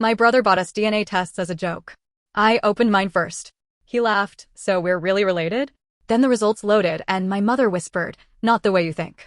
My brother bought us DNA tests as a joke. I opened mine first. He laughed, so we're really related? Then the results loaded and my mother whispered, not the way you think.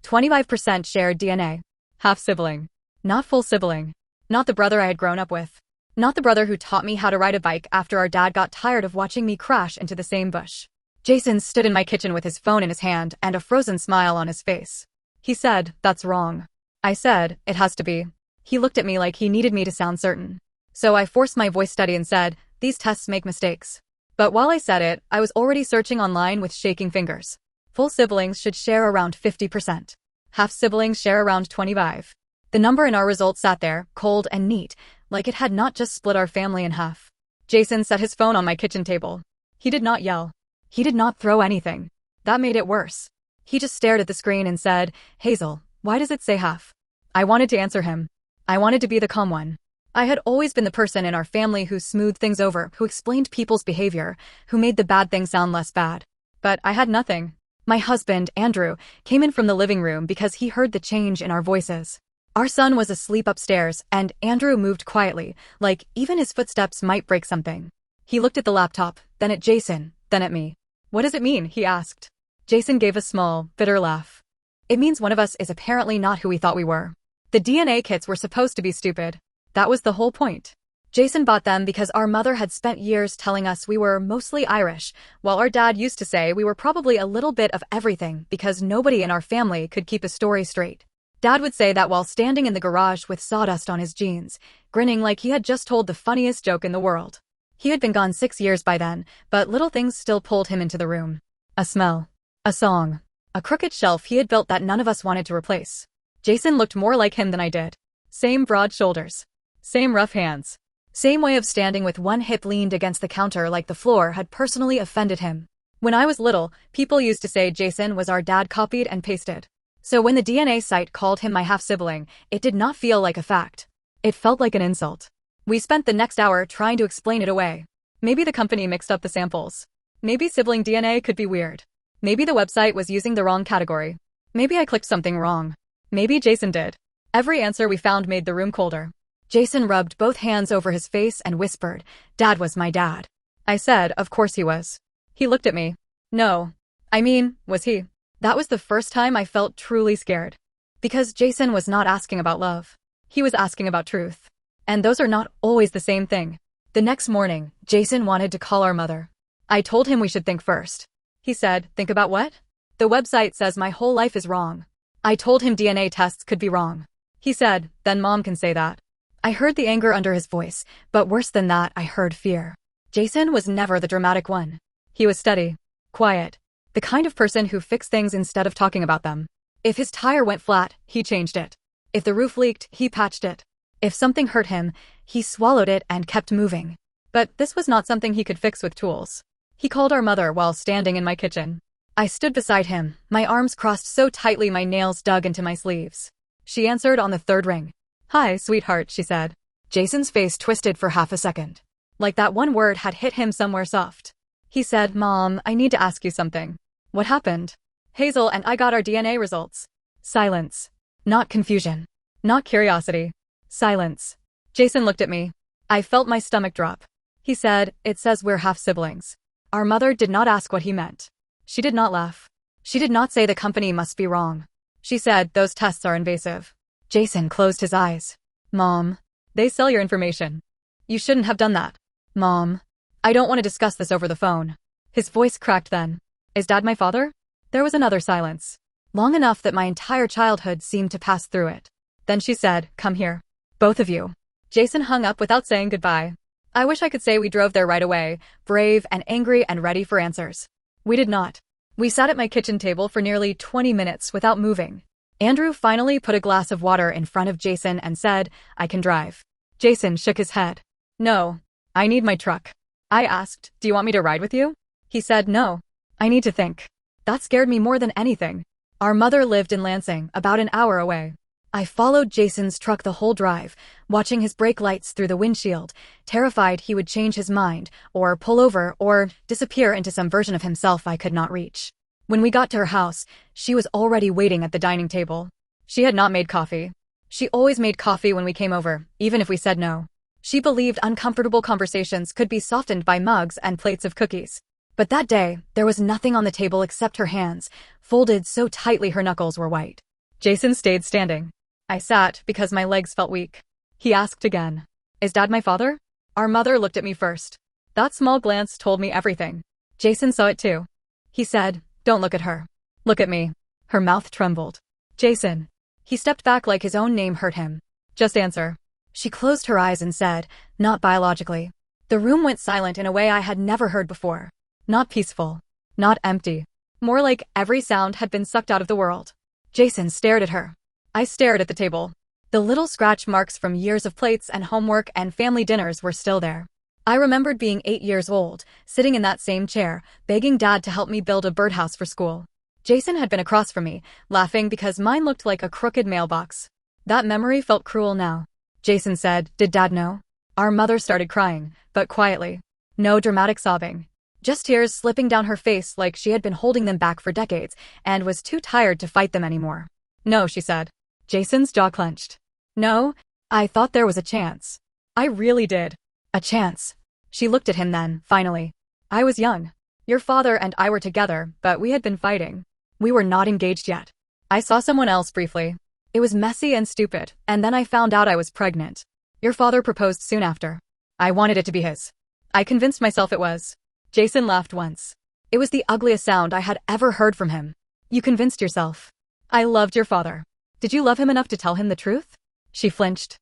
25% shared DNA. Half sibling. Not full sibling. Not the brother I had grown up with. Not the brother who taught me how to ride a bike after our dad got tired of watching me crash into the same bush. Jason stood in my kitchen with his phone in his hand and a frozen smile on his face. He said, that's wrong. I said, it has to be. He looked at me like he needed me to sound certain. So I forced my voice steady and said, these tests make mistakes. But while I said it, I was already searching online with shaking fingers. Full siblings should share around 50%. Half siblings share around 25%. The number in our results sat there, cold and neat, like it had not just split our family in half. Jason set his phone on my kitchen table. He did not yell. He did not throw anything. That made it worse. He just stared at the screen and said, Hazel, why does it say half? I wanted to answer him. I wanted to be the calm one. I had always been the person in our family who smoothed things over, who explained people's behavior, who made the bad things sound less bad. But I had nothing. My husband, Andrew, came in from the living room because he heard the change in our voices. Our son was asleep upstairs, and Andrew moved quietly, like even his footsteps might break something. He looked at the laptop, then at Jason, then at me. What does it mean? He asked. Jason gave a small, bitter laugh. It means one of us is apparently not who we thought we were. The DNA kits were supposed to be stupid. That was the whole point. Jason bought them because our mother had spent years telling us we were mostly Irish, while our dad used to say we were probably a little bit of everything because nobody in our family could keep a story straight. Dad would say that while standing in the garage with sawdust on his jeans, grinning like he had just told the funniest joke in the world. He had been gone 6 years by then, but little things still pulled him into the room. A smell. A song. A crooked shelf he had built that none of us wanted to replace. Jason looked more like him than I did. Same broad shoulders. Same rough hands. Same way of standing with one hip leaned against the counter like the floor had personally offended him. When I was little, people used to say Jason was our dad copied and pasted. So when the DNA site called him my half-sibling, it did not feel like a fact. It felt like an insult. We spent the next hour trying to explain it away. Maybe the company mixed up the samples. Maybe sibling DNA could be weird. Maybe the website was using the wrong category. Maybe I clicked something wrong. Maybe Jason did. Every answer we found made the room colder. Jason rubbed both hands over his face and whispered, Dad was my dad. I said, of course he was. He looked at me. No. I mean, was he? That was the first time I felt truly scared. Because Jason was not asking about love. He was asking about truth. And those are not always the same thing. The next morning, Jason wanted to call our mother. I told him we should think first. He said, think about what? The website says my whole life is wrong. I told him DNA tests could be wrong. He said, then Mom can say that. I heard the anger under his voice, but worse than that, I heard fear. Jason was never the dramatic one. He was steady, quiet. The kind of person who fixed things instead of talking about them. If his tire went flat, he changed it. If the roof leaked, he patched it. If something hurt him, he swallowed it and kept moving. But this was not something he could fix with tools. He called our mother while standing in my kitchen. I stood beside him, my arms crossed so tightly my nails dug into my sleeves. She answered on the third ring. Hi, sweetheart, she said. Jason's face twisted for half a second. Like that one word had hit him somewhere soft. He said, Mom, I need to ask you something. What happened? Hazel and I got our DNA results. Silence. Not confusion. Not curiosity. Silence. Jason looked at me. I felt my stomach drop. He said, it says we're half siblings. Our mother did not ask what he meant. She did not laugh. She did not say the company must be wrong. She said, those tests are invasive. Jason closed his eyes. Mom. They sell your information. You shouldn't have done that. Mom. I don't want to discuss this over the phone. His voice cracked then. Is Dad my father? There was another silence. Long enough that my entire childhood seemed to pass through it. Then she said, come here. Both of you. Jason hung up without saying goodbye. I wish I could say we drove there right away, brave and angry and ready for answers. We did not. We sat at my kitchen table for nearly 20 minutes without moving. Andrew finally put a glass of water in front of Jason and said, I can drive. Jason shook his head. No. I need my truck. I asked, do you want me to ride with you? He said, no. I need to think. That scared me more than anything. Our mother lived in Lansing, about an hour away. I followed Jason's truck the whole drive, watching his brake lights through the windshield, terrified he would change his mind, or pull over, or disappear into some version of himself I could not reach. When we got to her house, she was already waiting at the dining table. She had not made coffee. She always made coffee when we came over, even if we said no. She believed uncomfortable conversations could be softened by mugs and plates of cookies. But that day, there was nothing on the table except her hands, folded so tightly her knuckles were white. Jason stayed standing. I sat because my legs felt weak. He asked again, "Is Dad my father?" Our mother looked at me first. That small glance told me everything. Jason saw it too. He said, "Don't look at her. Look at me." Her mouth trembled. "Jason." He stepped back like his own name hurt him. "Just answer." She closed her eyes and said, "Not biologically." The room went silent in a way I had never heard before. Not peaceful. Not empty. More like every sound had been sucked out of the world. Jason stared at her. I stared at the table. The little scratch marks from years of plates and homework and family dinners were still there. I remembered being 8 years old, sitting in that same chair, begging Dad to help me build a birdhouse for school. Jason had been across from me, laughing because mine looked like a crooked mailbox. That memory felt cruel now. Jason said, "Did Dad know?" Our mother started crying, but quietly. No dramatic sobbing. Just tears slipping down her face like she had been holding them back for decades and was too tired to fight them anymore. "No," she said. Jason's jaw clenched. "No, I thought there was a chance. I really did. A chance." She looked at him then, finally. "I was young. Your father and I were together, but we had been fighting. We were not engaged yet. I saw someone else briefly. It was messy and stupid, and then I found out I was pregnant. Your father proposed soon after. I wanted it to be his. I convinced myself it was." Jason laughed once. It was the ugliest sound I had ever heard from him. "You convinced yourself. I loved your father. Did you love him enough to tell him the truth?" She flinched.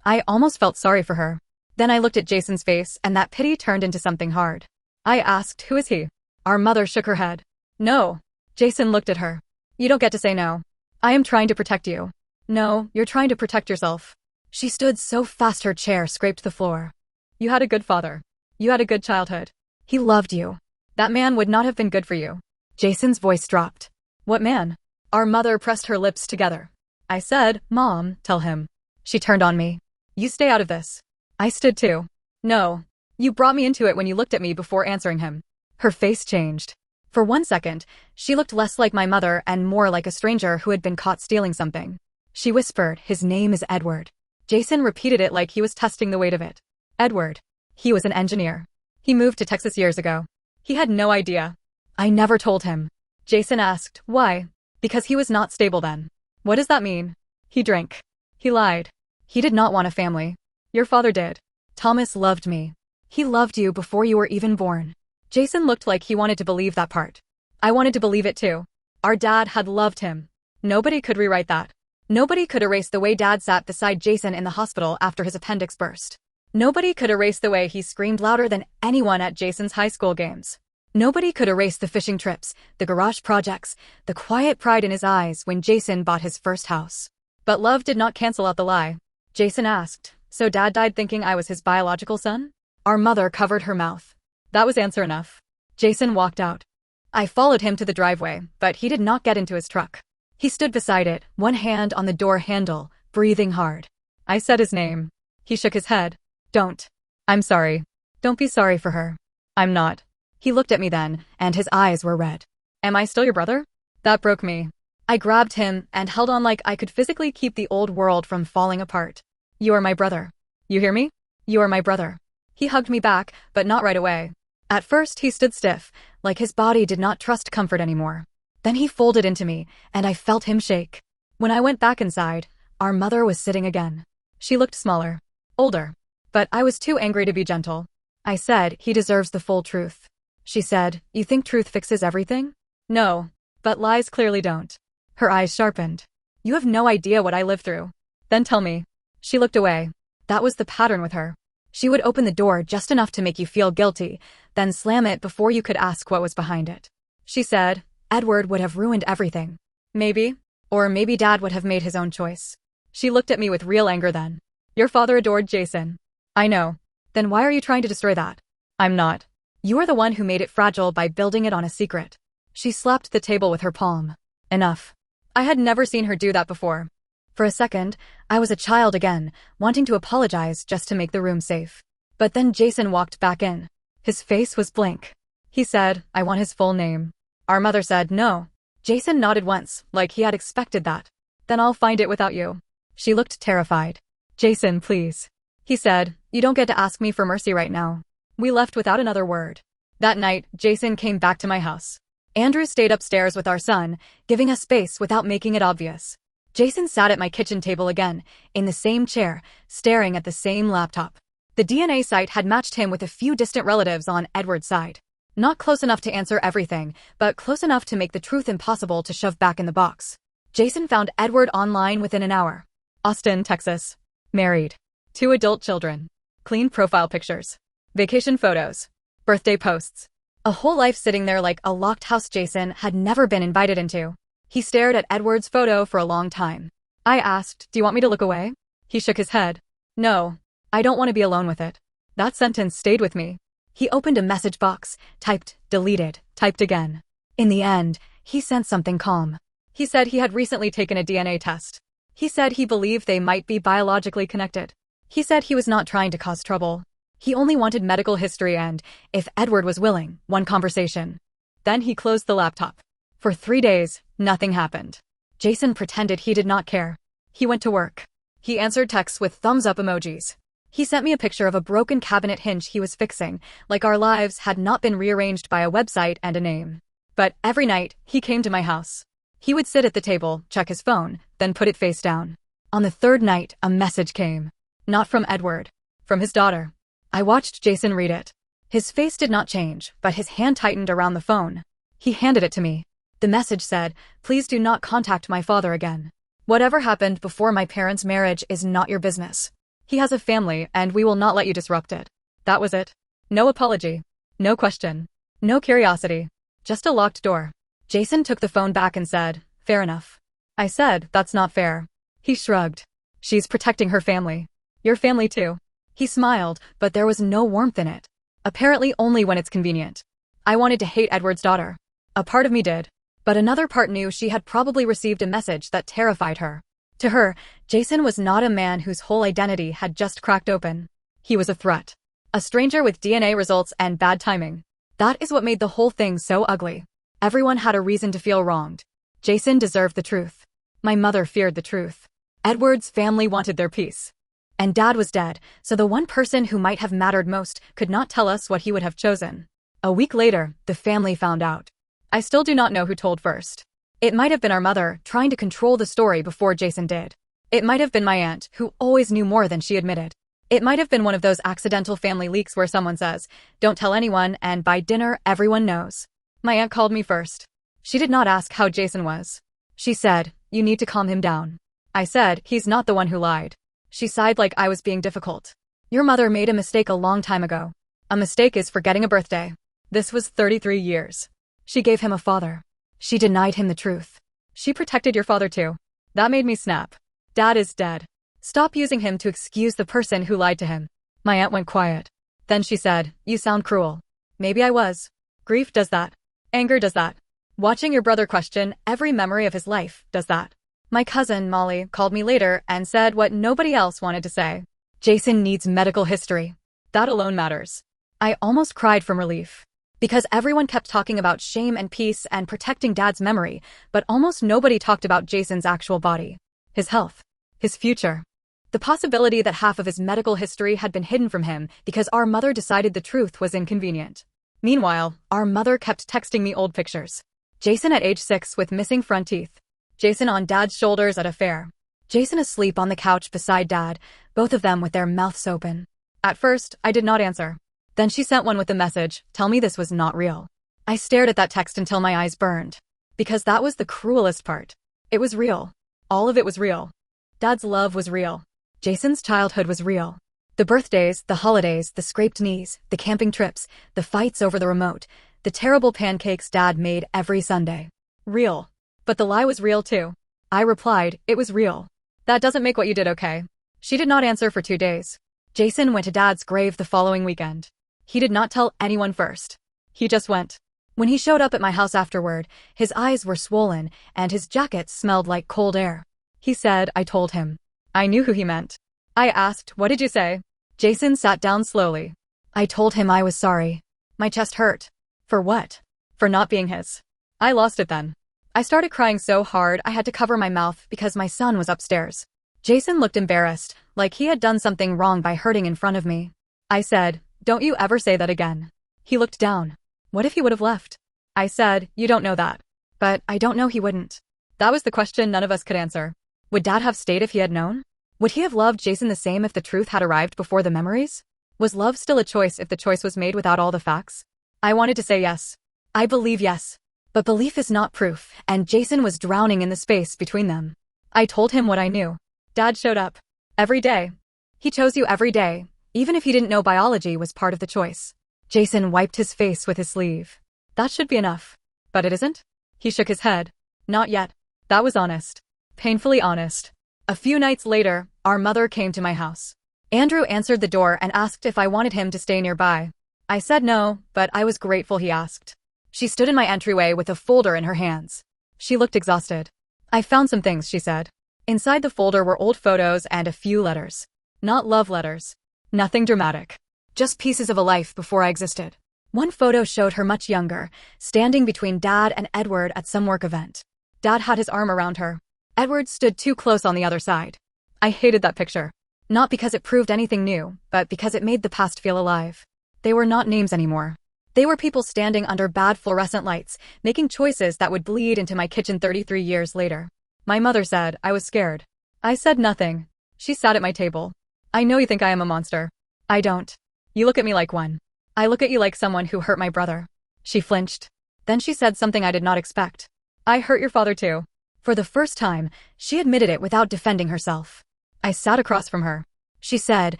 I almost felt sorry for her. Then I looked at Jason's face and that pity turned into something hard. I asked, "Who is he?" Our mother shook her head. "No." Jason looked at her. "You don't get to say no. I am trying to protect you." "No, you're trying to protect yourself." She stood so fast her chair scraped the floor. "You had a good father. You had a good childhood. He loved you. That man would not have been good for you." Jason's voice dropped. "What man?" Our mother pressed her lips together. I said, "Mom, tell him." She turned on me. "You stay out of this." I stood too. "No. You brought me into it when you looked at me before answering him." Her face changed. For 1 second, she looked less like my mother and more like a stranger who had been caught stealing something. She whispered, "His name is Edward." Jason repeated it like he was testing the weight of it. Edward. He was an engineer. He moved to Texas years ago. He had no idea. I never told him. Jason asked, "Why?" "Because he was not stable then." "What does that mean?" "He drank. He lied. He did not want a family. Your father did. Thomas loved me. He loved you before you were even born." Jason looked like he wanted to believe that part. I wanted to believe it too. Our dad had loved him. Nobody could rewrite that. Nobody could erase the way Dad sat beside Jason in the hospital after his appendix burst. Nobody could erase the way he screamed louder than anyone at Jason's high school games. Nobody could erase the fishing trips, the garage projects, the quiet pride in his eyes when Jason bought his first house. But love did not cancel out the lie. Jason asked, "So Dad died thinking I was his biological son?" Our mother covered her mouth. That was answer enough. Jason walked out. I followed him to the driveway, but he did not get into his truck. He stood beside it, one hand on the door handle, breathing hard. I said his name. He shook his head. "Don't. I'm sorry." "Don't be sorry for her." "I'm not." He looked at me then, and his eyes were red. "Am I still your brother?" That broke me. I grabbed him and held on like I could physically keep the old world from falling apart. "You are my brother. You hear me? You are my brother." He hugged me back, but not right away. At first he stood stiff, like his body did not trust comfort anymore. Then he folded into me, and I felt him shake. When I went back inside, our mother was sitting again. She looked smaller. Older. But I was too angry to be gentle. I said, "He deserves the full truth." She said, "You think truth fixes everything?" "No. But lies clearly don't." Her eyes sharpened. "You have no idea what I lived through." "Then tell me." She looked away. That was the pattern with her. She would open the door just enough to make you feel guilty, then slam it before you could ask what was behind it. She said, "Edward would have ruined everything." Maybe. Or maybe Dad would have made his own choice. She looked at me with real anger then. "Your father adored Jason." "I know. Then why are you trying to destroy that?" "I'm not. You are the one who made it fragile by building it on a secret." She slapped the table with her palm. Enough. I had never seen her do that before. For a second, I was a child again, wanting to apologize just to make the room safe. But then Jason walked back in. His face was blank. He said, "I want his full name." Our mother said, "No." Jason nodded once, like he had expected that. "Then I'll find it without you." She looked terrified. "Jason, please." He said, "You don't get to ask me for mercy right now." We left without another word. That night, Jason came back to my house. Andrew stayed upstairs with our son, giving us space without making it obvious. Jason sat at my kitchen table again, in the same chair, staring at the same laptop. The DNA site had matched him with a few distant relatives on Edward's side. Not close enough to answer everything, but close enough to make the truth impossible to shove back in the box. Jason found Edward online within an hour. Austin, Texas. Married. 2 adult children. Clean profile pictures. Vacation photos. Birthday posts. A whole life sitting there like a locked house Jason had never been invited into. He stared at Edward's photo for a long time. I asked, "Do you want me to look away?" He shook his head. "No. I don't want to be alone with it." That sentence stayed with me. He opened a message box, typed, deleted, typed again. In the end, he sent something calm. He said he had recently taken a DNA test. He said he believed they might be biologically connected. He said he was not trying to cause trouble. He only wanted medical history and, if Edward was willing, one conversation. Then he closed the laptop. For 3 days, nothing happened. Jason pretended he did not care. He went to work. He answered texts with thumbs-up emojis. He sent me a picture of a broken cabinet hinge he was fixing, like our lives had not been rearranged by a website and a name. But every night, he came to my house. He would sit at the table, check his phone, then put it face down. On the 3rd night, a message came. Not from Edward. From his daughter. I watched Jason read it. His face did not change, but his hand tightened around the phone. He handed it to me. The message said, "Please do not contact my father again. Whatever happened before my parents' marriage is not your business. He has a family, and we will not let you disrupt it." That was it. No apology. No question. No curiosity. Just a locked door. Jason took the phone back and said, "Fair enough." I said, "That's not fair." He shrugged. "She's protecting her family. Your family too." He smiled, but there was no warmth in it. Apparently only when it's convenient. I wanted to hate Edward's daughter. A part of me did. But another part knew she had probably received a message that terrified her. To her, Jason was not a man whose whole identity had just cracked open. He was a threat. A stranger with DNA results and bad timing. That is what made the whole thing so ugly. Everyone had a reason to feel wronged. Jason deserved the truth. My mother feared the truth. Edward's family wanted their peace. And Dad was dead, so the one person who might have mattered most could not tell us what he would have chosen. A week later, the family found out. I still do not know who told first. It might have been our mother, trying to control the story before Jason did. It might have been my aunt, who always knew more than she admitted. It might have been one of those accidental family leaks where someone says, "Don't tell anyone," and by dinner, everyone knows. My aunt called me first. She did not ask how Jason was. She said, "You need to calm him down." I said, "He's not the one who lied." She sighed like I was being difficult. "Your mother made a mistake a long time ago. A mistake is forgetting a birthday." This was 33 years. She gave him a father. She denied him the truth. She protected your father too. That made me snap. Dad is dead. Stop using him to excuse the person who lied to him. My aunt went quiet. Then she said, "You sound cruel." Maybe I was. Grief does that. Anger does that. Watching your brother question every memory of his life does that. My cousin, Molly, called me later and said what nobody else wanted to say. Jason needs medical history. That alone matters. I almost cried from relief. Because everyone kept talking about shame and peace and protecting Dad's memory, but almost nobody talked about Jason's actual body. His health. His future. The possibility that half of his medical history had been hidden from him because our mother decided the truth was inconvenient. Meanwhile, our mother kept texting me old pictures. Jason at age 6 with missing front teeth. Jason on Dad's shoulders at a fair. Jason asleep on the couch beside Dad, both of them with their mouths open. At first, I did not answer. Then she sent one with the message, "Tell me this was not real." I stared at that text until my eyes burned. Because that was the cruelest part. It was real. All of it was real. Dad's love was real. Jason's childhood was real. The birthdays, the holidays, the scraped knees, the camping trips, the fights over the remote, the terrible pancakes Dad made every Sunday. Real. But the lie was real too. I replied, "It was real." "That doesn't make what you did okay." She did not answer for 2 days. Jason went to Dad's grave the following weekend. He did not tell anyone first. He just went. When he showed up at my house afterward, his eyes were swollen and his jacket smelled like cold air. He said, "I told him." I knew who he meant. I asked, "What did you say?" Jason sat down slowly. I told him I was sorry. My chest hurt. For what? For not being his. I lost it then. I started crying so hard I had to cover my mouth because my son was upstairs. Jason looked embarrassed, like he had done something wrong by hurting in front of me. I said, "Don't you ever say that again." He looked down. What if he would have left? I said, "You don't know that." But I don't know he wouldn't. That was the question none of us could answer. Would Dad have stayed if he had known? Would he have loved Jason the same if the truth had arrived before the memories? Was love still a choice if the choice was made without all the facts? I wanted to say yes. I believe yes. But belief is not proof, and Jason was drowning in the space between them. I told him what I knew. Dad showed up. Every day. He chose you every day, even if he didn't know biology was part of the choice. Jason wiped his face with his sleeve. That should be enough. But it isn't? He shook his head. Not yet. That was honest. Painfully honest. A few nights later, our mother came to my house. Andrew answered the door and asked if I wanted him to stay nearby. I said no, but I was grateful he asked. She stood in my entryway with a folder in her hands. She looked exhausted. "I found some things," she said. Inside the folder were old photos and a few letters. Not love letters. Nothing dramatic. Just pieces of a life before I existed. One photo showed her much younger, standing between Dad and Edward at some work event. Dad had his arm around her. Edward stood too close on the other side. I hated that picture. Not because it proved anything new, but because it made the past feel alive. They were not names anymore. They were people standing under bad fluorescent lights, making choices that would bleed into my kitchen 33 years later. My mother said I was scared. I said nothing. She sat at my table. "I know you think I am a monster. I don't. You look at me like one. I look at you like someone who hurt my brother." She flinched. Then she said something I did not expect. "I hurt your father too." For the first time, she admitted it without defending herself. I sat across from her. She said,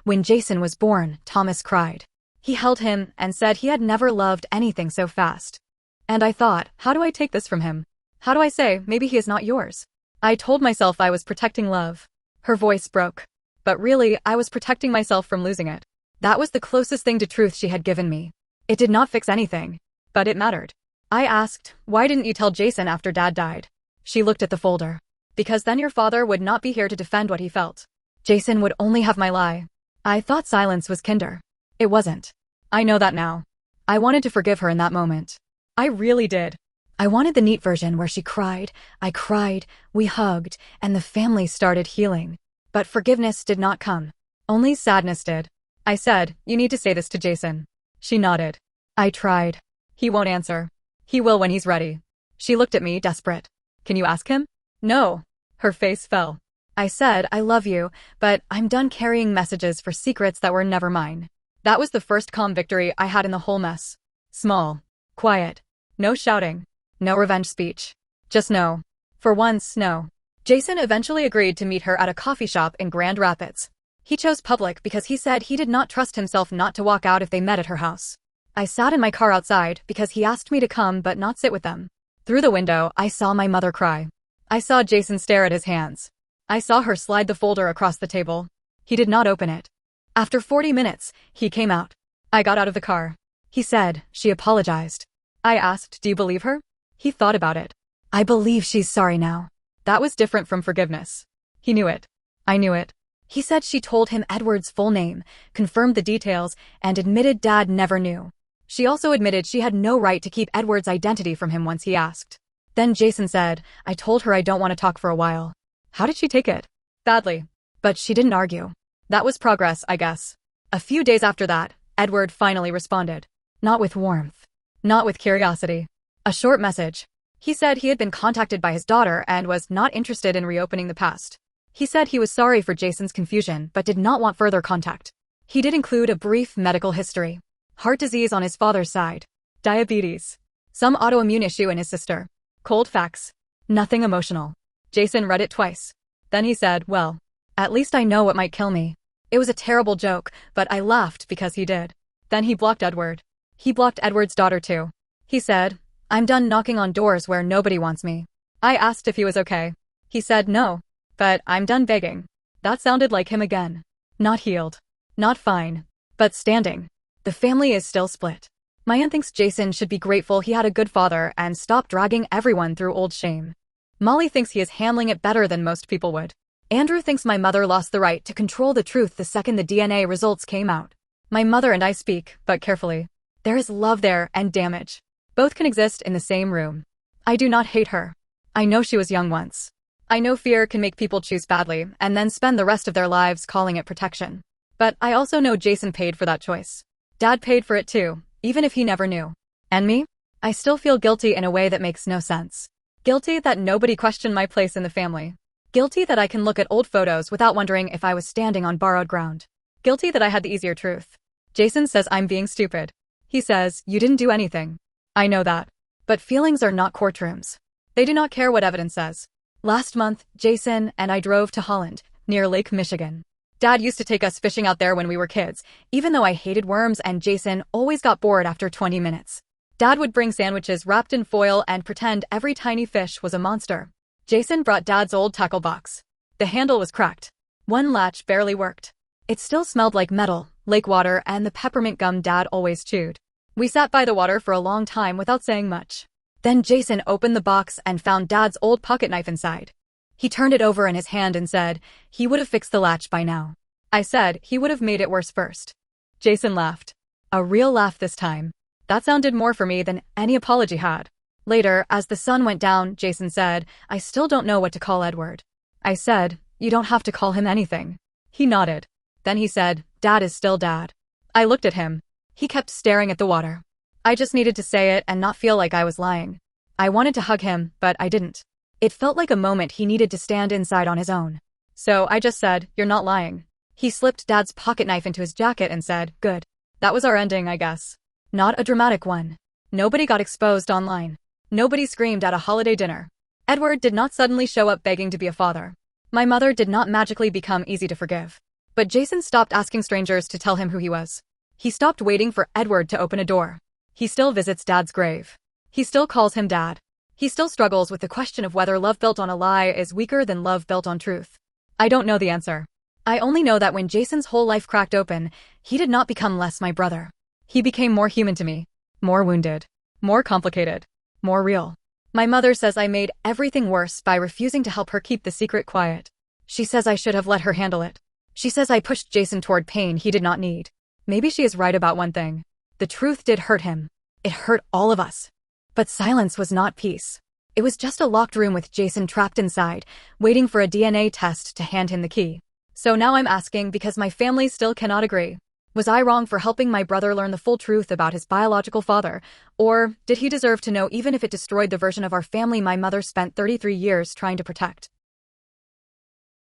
"When Jason was born, Thomas cried. He held him and said he had never loved anything so fast." And I thought, how do I take this from him? How do I say, maybe he is not yours? I told myself I was protecting love. Her voice broke. But really, I was protecting myself from losing it. That was the closest thing to truth she had given me. It did not fix anything. But it mattered. I asked, "Why didn't you tell Jason after Dad died?" She looked at the folder. "Because then your father would not be here to defend what he felt. Jason would only have my lie." I thought silence was kinder. It wasn't. I know that now. I wanted to forgive her in that moment. I really did. I wanted the neat version where she cried, I cried, we hugged, and the family started healing. But forgiveness did not come. Only sadness did. I said, "You need to say this to Jason." She nodded. I tried. "He won't answer." "He will when he's ready." She looked at me, desperate. "Can you ask him?" "No." Her face fell. I said, "I love you, but I'm done carrying messages for secrets that were never mine." That was the first calm victory I had in the whole mess. Small. Quiet. No shouting. No revenge speech. Just no. For once, no. Jason eventually agreed to meet her at a coffee shop in Grand Rapids. He chose public because he said he did not trust himself not to walk out if they met at her house. I sat in my car outside because he asked me to come but not sit with them. Through the window, I saw my mother cry. I saw Jason stare at his hands. I saw her slide the folder across the table. He did not open it. After 40 minutes, he came out. I got out of the car. He said, "She apologized." I asked, "Do you believe her?" He thought about it. "I believe she's sorry now." That was different from forgiveness. He knew it. I knew it. He said she told him Edward's full name, confirmed the details, and admitted Dad never knew. She also admitted she had no right to keep Edward's identity from him once he asked. Then Jason said, "I told her I don't want to talk for a while." How did she take it? Badly. But she didn't argue. That was progress, I guess. A few days after that, Edward finally responded. Not with warmth. Not with curiosity. A short message. He said he had been contacted by his daughter and was not interested in reopening the past. He said he was sorry for Jason's confusion but did not want further contact. He did include a brief medical history. Heart disease on his father's side. Diabetes. Some autoimmune issue in his sister. Cold facts. Nothing emotional. Jason read it twice. Then he said, "Well, at least I know what might kill me." It was a terrible joke, but I laughed because he did. Then he blocked Edward. He blocked Edward's daughter too. He said, "I'm done knocking on doors where nobody wants me." I asked if he was okay. He said no. But I'm done begging. That sounded like him again. Not healed. Not fine. But standing. The family is still split. My aunt thinks Jason should be grateful he had a good father and stop dragging everyone through old shame. Molly thinks he is handling it better than most people would. Andrew thinks my mother lost the right to control the truth the second the DNA results came out. My mother and I speak, but carefully. There is love there and damage. Both can exist in the same room. I do not hate her. I know she was young once. I know fear can make people choose badly and then spend the rest of their lives calling it protection. But I also know Jason paid for that choice. Dad paid for it too, even if he never knew. And me? I still feel guilty in a way that makes no sense. Guilty that nobody questioned my place in the family. Guilty that I can look at old photos without wondering if I was standing on borrowed ground. Guilty that I had the easier truth. Jason says I'm being stupid. He says, you didn't do anything. I know that. But feelings are not courtrooms. They do not care what evidence says. Last month, Jason and I drove to Holland, near Lake Michigan. Dad used to take us fishing out there when we were kids, even though I hated worms and Jason always got bored after 20 minutes. Dad would bring sandwiches wrapped in foil and pretend every tiny fish was a monster. Jason brought Dad's old tackle box. The handle was cracked. One latch barely worked. It still smelled like metal, lake water, and the peppermint gum Dad always chewed. We sat by the water for a long time without saying much. Then Jason opened the box and found Dad's old pocket knife inside. He turned it over in his hand and said, he would have fixed the latch by now. I said, he would have made it worse first. Jason laughed. A real laugh this time. That sounded more for me than any apology had. Later, as the sun went down, Jason said, I still don't know what to call Edward. I said, you don't have to call him anything. He nodded. Then he said, Dad is still Dad. I looked at him. He kept staring at the water. I just needed to say it and not feel like I was lying. I wanted to hug him, but I didn't. It felt like a moment he needed to stand inside on his own. So I just said, you're not lying. He slipped Dad's pocket knife into his jacket and said, good. That was our ending, I guess. Not a dramatic one. Nobody got exposed online. Nobody screamed at a holiday dinner. Edward did not suddenly show up begging to be a father. My mother did not magically become easy to forgive. But Jason stopped asking strangers to tell him who he was. He stopped waiting for Edward to open a door. He still visits Dad's grave. He still calls him Dad. He still struggles with the question of whether love built on a lie is weaker than love built on truth. I don't know the answer. I only know that when Jason's whole life cracked open, he did not become less my brother. He became more human to me. More wounded. More complicated. More real. My mother says I made everything worse by refusing to help her keep the secret quiet. She says I should have let her handle it. She says I pushed Jason toward pain he did not need. Maybe she is right about one thing. The truth did hurt him. It hurt all of us. But silence was not peace. It was just a locked room with Jason trapped inside, waiting for a DNA test to hand him the key. So now I'm asking because my family still cannot agree. Was I wrong for helping my brother learn the full truth about his biological father? Or did he deserve to know even if it destroyed the version of our family my mother spent 33 years trying to protect?